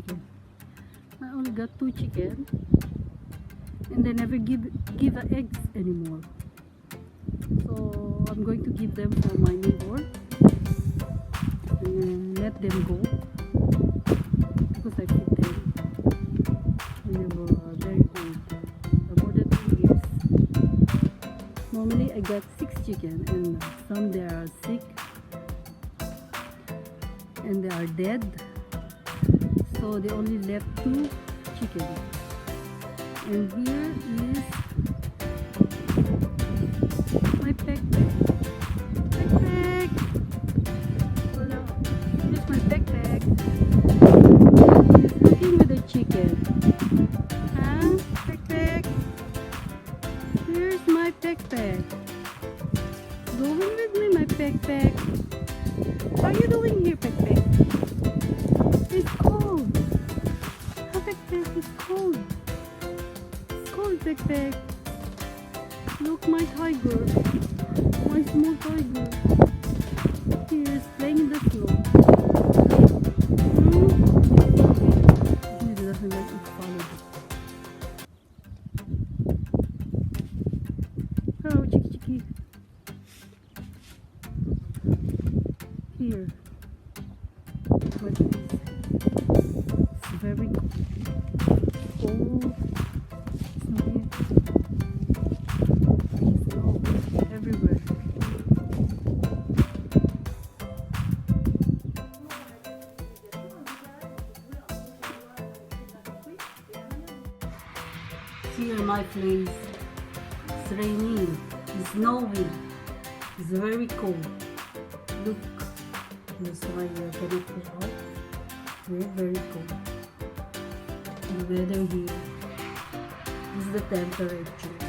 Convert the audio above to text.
chicken. I only got 2 chicken, and they never give eggs anymore. So I'm going to give them for my neighbor and let them go because I feed them. And they were very old, more than 2 years. Normally I got 6 chicken, and some they are sick and they are dead, so they only left 2 chicken. And here is my peck. Here's my backpack. He's looking with the chicken. Huh? Backpack. Here's my backpack. Going with me, my backpack. What are you doing here, backpack? It's cold. Our backpack is cold. It's cold, backpack. Look, my tiger. My small tiger. He is playing in the snow. He doesn't let it follow. Hello, Chiki Chiki. Here. What is this? It's very cold. It's not here. Snow everywhere. Here my place. It's raining. It's snowing. It's very cold. Look. That's why you cannot go out. Very cold. The weather here. This is the temperature.